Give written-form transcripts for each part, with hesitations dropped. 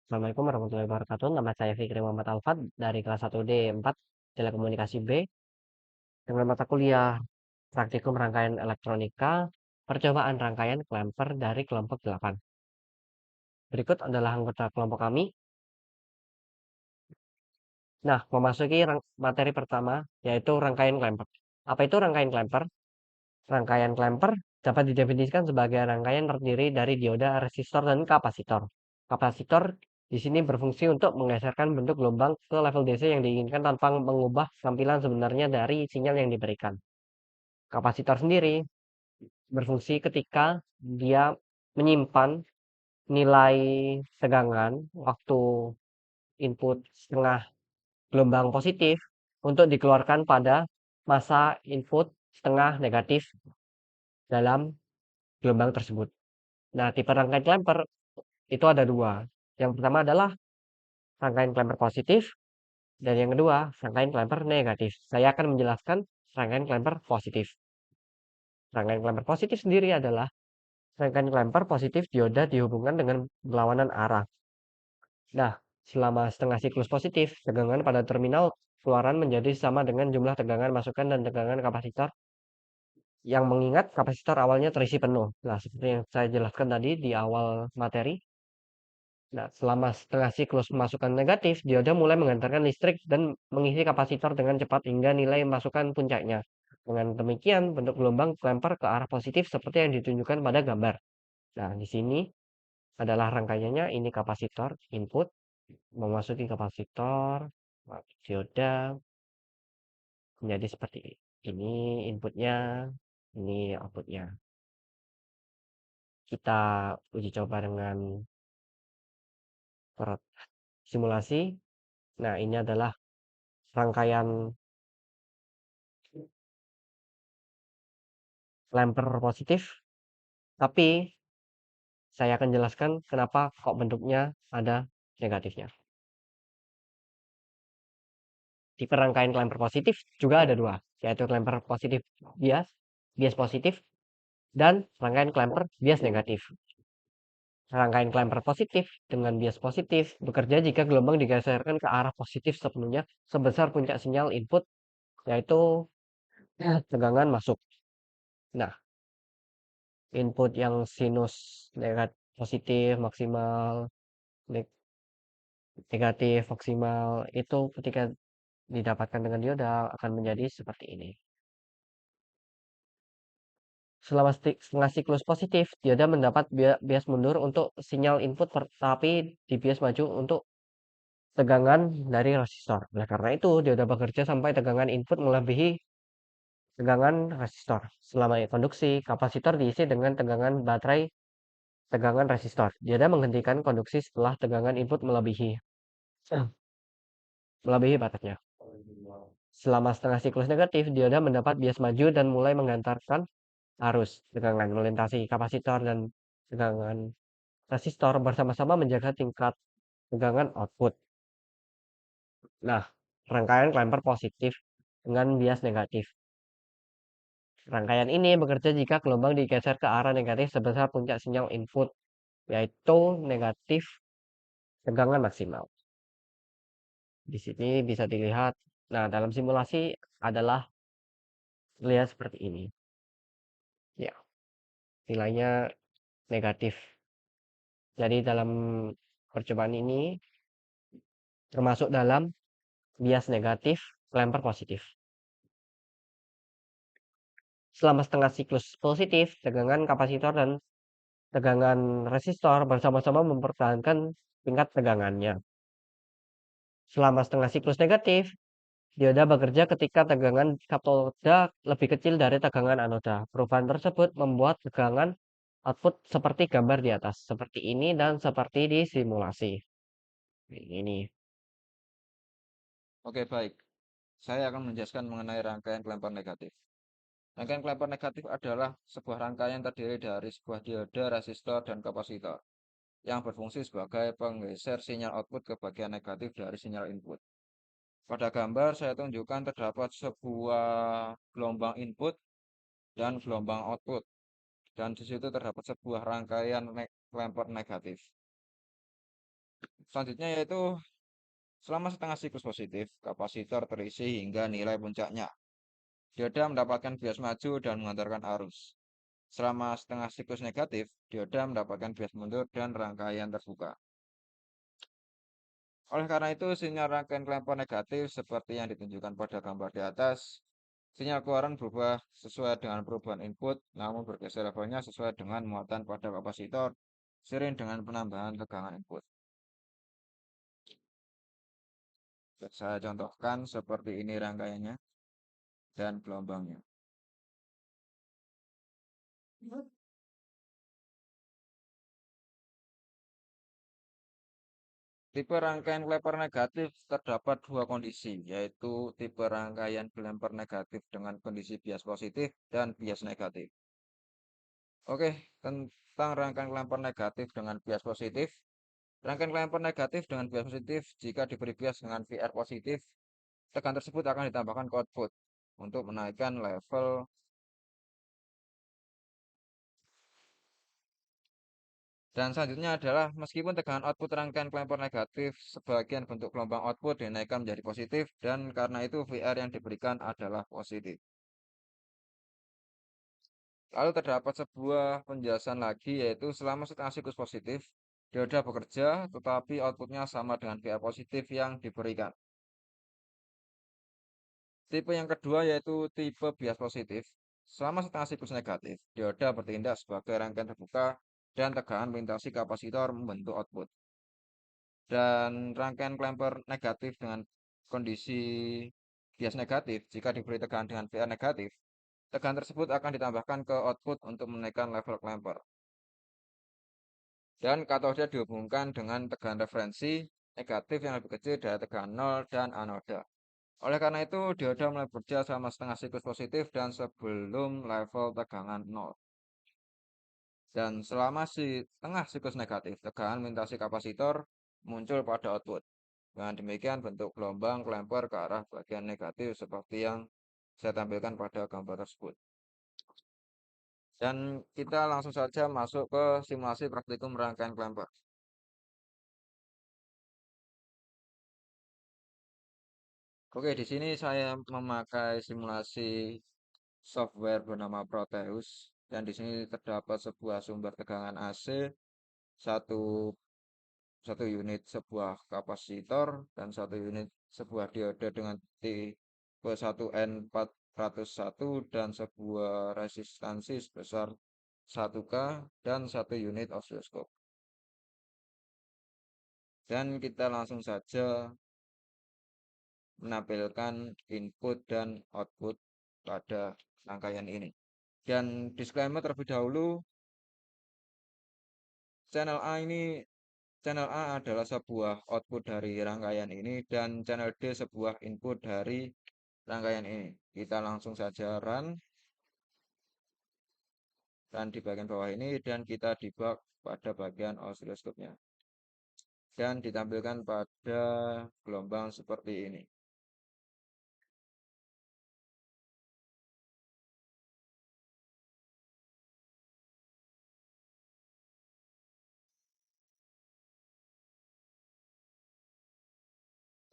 Assalamualaikum warahmatullahi wabarakatuh. Nama saya Fikri Muhammad Alfad dari kelas 1D 4 Telekomunikasi B dengan mata kuliah Praktikum Rangkaian Elektronika, percobaan rangkaian klemper dari kelompok 8. Berikut adalah anggota kelompok kami. Nah, memasuki materi pertama yaitu rangkaian klemper. Apa itu rangkaian klemper? Rangkaian klemper dapat didefinisikan sebagai rangkaian terdiri dari dioda, resistor, dan kapasitor. Kapasitor di sini berfungsi untuk menggeserkan bentuk gelombang ke level DC yang diinginkan tanpa mengubah tampilan sebenarnya dari sinyal yang diberikan. Kapasitor sendiri berfungsi ketika dia menyimpan nilai tegangan waktu input setengah gelombang positif untuk dikeluarkan pada masa input setengah negatif dalam gelombang tersebut. Nah, tipe rangkaian klemper itu ada dua. Yang pertama adalah rangkaian klemper positif, dan yang kedua rangkaian klemper negatif. Saya akan menjelaskan rangkaian klemper positif. Rangkaian klemper positif sendiri adalah rangkaian klemper positif dioda dihubungkan dengan berlawanan arah. Nah, selama setengah siklus positif, tegangan pada terminal keluaran menjadi sama dengan jumlah tegangan masukan dan tegangan kapasitor yang mengingat kapasitor awalnya terisi penuh. Nah, seperti yang saya jelaskan tadi di awal materi. Nah, selama setengah siklus masukan negatif, dioda mulai mengantarkan listrik dan mengisi kapasitor dengan cepat hingga nilai masukan puncaknya. Dengan demikian, bentuk gelombang klemper ke arah positif seperti yang ditunjukkan pada gambar. Nah, di sini adalah rangkaiannya. Ini kapasitor input, memasuki kapasitor, dioda, menjadi seperti ini. Ini inputnya, ini outputnya. Kita uji coba dengan simulasi. Nah, ini adalah rangkaian lemper positif, tapi saya akan jelaskan kenapa kok bentuknya ada negatifnya. Tipe rangkaian klemper positif juga ada dua, yaitu klemper positif bias, bias positif, dan rangkaian klemper bias negatif. Rangkaian klemper positif dengan bias positif bekerja jika gelombang digeserkan ke arah positif sepenuhnya sebesar puncak sinyal input, yaitu tegangan masuk. Nah, input yang sinus negatif positif maksimal, negatif maksimal itu ketika didapatkan dengan dioda akan menjadi seperti ini. Selama setengah siklus positif, dioda mendapat bias mundur untuk sinyal input, tapi dibias maju untuk tegangan dari resistor. Oleh karena itu, dioda bekerja sampai tegangan input melebihi tegangan resistor. Selama konduksi, kapasitor diisi dengan tegangan baterai tegangan resistor. Dioda menghentikan konduksi setelah tegangan input melebihi batasnya. Selama setengah siklus negatif, dioda mendapat bias maju dan mulai mengantarkan arus tegangan melintasi kapasitor dan tegangan resistor bersama-sama menjaga tingkat tegangan output. Nah, rangkaian klemper positif dengan bias negatif. Rangkaian ini bekerja jika gelombang digeser ke arah negatif sebesar puncak sinyal input, yaitu negatif tegangan maksimal. Di sini bisa dilihat. Nah, dalam simulasi adalah lihat seperti ini. Ya, nilainya negatif. Jadi dalam percobaan ini termasuk dalam bias negatif, klemper positif. Selama setengah siklus positif, tegangan kapasitor dan tegangan resistor bersama-sama mempertahankan tingkat tegangannya. Selama setengah siklus negatif, dioda bekerja ketika tegangan katoda lebih kecil dari tegangan anoda. Perubahan tersebut membuat tegangan output seperti gambar di atas, seperti ini dan seperti di simulasi. Ini. Oke, baik. Saya akan menjelaskan mengenai rangkaian klemper negatif. Rangkaian klemper negatif adalah sebuah rangkaian terdiri dari sebuah dioda, resistor, dan kapasitor yang berfungsi sebagai penggeser sinyal output ke bagian negatif dari sinyal input. Pada gambar saya tunjukkan terdapat sebuah gelombang input dan gelombang output, dan di situ terdapat sebuah rangkaian klemper negatif. Selanjutnya yaitu selama setengah siklus positif, kapasitor terisi hingga nilai puncaknya. Dioda mendapatkan bias maju dan mengantarkan arus. Selama setengah siklus negatif, dioda mendapatkan bias mundur dan rangkaian terbuka. Oleh karena itu, sinyal rangkaian klemper negatif seperti yang ditunjukkan pada gambar di atas, sinyal keluaran berubah sesuai dengan perubahan input, namun bergeser levelnya sesuai dengan muatan pada kapasitor, seiring dengan penambahan tegangan input. Saya contohkan seperti ini rangkaiannya dan gelombangnya. Tipe rangkaian klemper negatif terdapat dua kondisi, yaitu tipe rangkaian klemper negatif dengan kondisi bias positif dan bias negatif. Oke, tentang rangkaian klemper negatif dengan bias positif. Rangkaian klemper negatif dengan bias positif jika diberi bias dengan VR positif, tegangan tersebut akan ditambahkan ke output untuk menaikkan level. Dan selanjutnya adalah meskipun tegangan output rangkaian klemper negatif, sebagian bentuk gelombang output dinaikkan menjadi positif dan karena itu VR yang diberikan adalah positif. Lalu terdapat sebuah penjelasan lagi yaitu selama setengah siklus positif, dioda bekerja tetapi outputnya sama dengan VR positif yang diberikan. Tipe yang kedua yaitu tipe bias positif. Selama setengah siklus negatif, dioda bertindak sebagai rangkaian terbuka dan tegangan melintasi kapasitor membentuk output. Dan rangkaian klemper negatif dengan kondisi bias negatif, jika diberi tegangan dengan VR negatif, tegangan tersebut akan ditambahkan ke output untuk menaikkan level klemper. Dan katode dihubungkan dengan tegangan referensi negatif yang lebih kecil dari tegangan 0 dan anoda. Oleh karena itu, dioda mulai bekerja selama setengah siklus positif dan sebelum level tegangan 0. Dan selama setengah siklus negatif, tegangan melintasi kapasitor muncul pada output. Dengan demikian, bentuk gelombang klemper ke arah bagian negatif seperti yang saya tampilkan pada gambar tersebut. Dan kita langsung saja masuk ke simulasi praktikum rangkaian klemper. Oke, di sini saya memakai simulasi software bernama Proteus dan di sini terdapat sebuah sumber tegangan AC, satu satu unit sebuah kapasitor dan satu unit sebuah dioda dengan tipe 1N401 dan sebuah resistansi sebesar 1K dan satu unit osiloskop. Dan kita langsung saja menampilkan input dan output pada rangkaian ini. Dan disclaimer terlebih dahulu, channel A adalah sebuah output dari rangkaian ini dan channel D sebuah input dari rangkaian ini. Kita langsung saja run dan di bagian bawah ini dan kita debug pada bagian osiloskopnya. Dan ditampilkan pada gelombang seperti ini.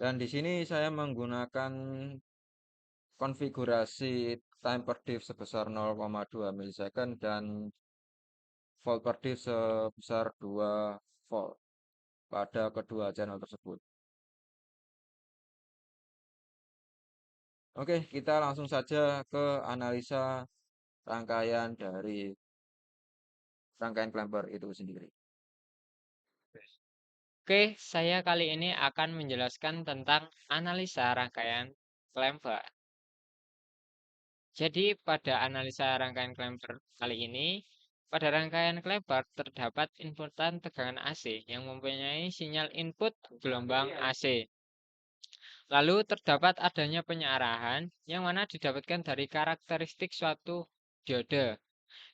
Dan di sini saya menggunakan konfigurasi time per diff sebesar 0,2 milisecond dan volt per diff sebesar 2 volt pada kedua channel tersebut. Oke, kita langsung saja ke analisa rangkaian dari rangkaian klemper itu sendiri. Oke, saya kali ini akan menjelaskan tentang analisa rangkaian klemper. Jadi, pada analisa rangkaian klemper kali ini, pada rangkaian klemper terdapat inputan tegangan AC yang mempunyai sinyal input gelombang AC. Lalu terdapat adanya penyarahan yang mana didapatkan dari karakteristik suatu diode.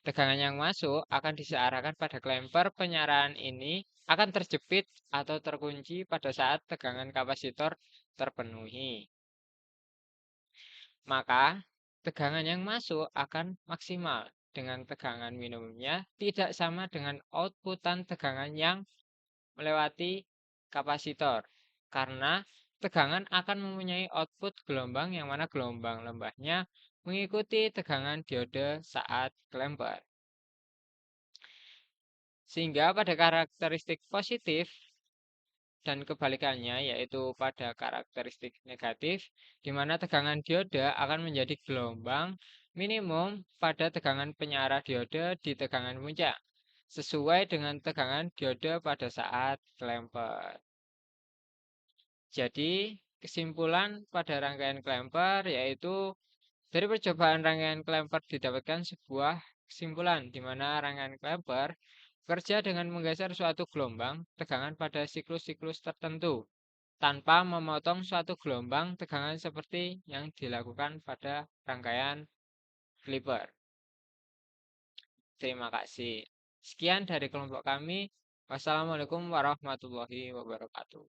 Tegangan yang masuk akan disearahkan pada klemper. Penyarahan ini akan terjepit atau terkunci pada saat tegangan kapasitor terpenuhi. Maka tegangan yang masuk akan maksimal dengan tegangan minimumnya tidak sama dengan outputan tegangan yang melewati kapasitor. Karena tegangan akan mempunyai output gelombang yang mana gelombang lembahnya mengikuti tegangan diode saat klemper. Sehingga pada karakteristik positif dan kebalikannya yaitu pada karakteristik negatif di mana tegangan diode akan menjadi gelombang minimum pada tegangan penyara diode di tegangan puncak sesuai dengan tegangan diode pada saat klemper. Jadi, kesimpulan pada rangkaian klemper yaitu dari percobaan rangkaian klemper didapatkan sebuah kesimpulan di mana rangkaian klemper bekerja dengan menggeser suatu gelombang tegangan pada siklus-siklus tertentu tanpa memotong suatu gelombang tegangan seperti yang dilakukan pada rangkaian Clipper. Terima kasih. Sekian dari kelompok kami. Wassalamualaikum warahmatullahi wabarakatuh.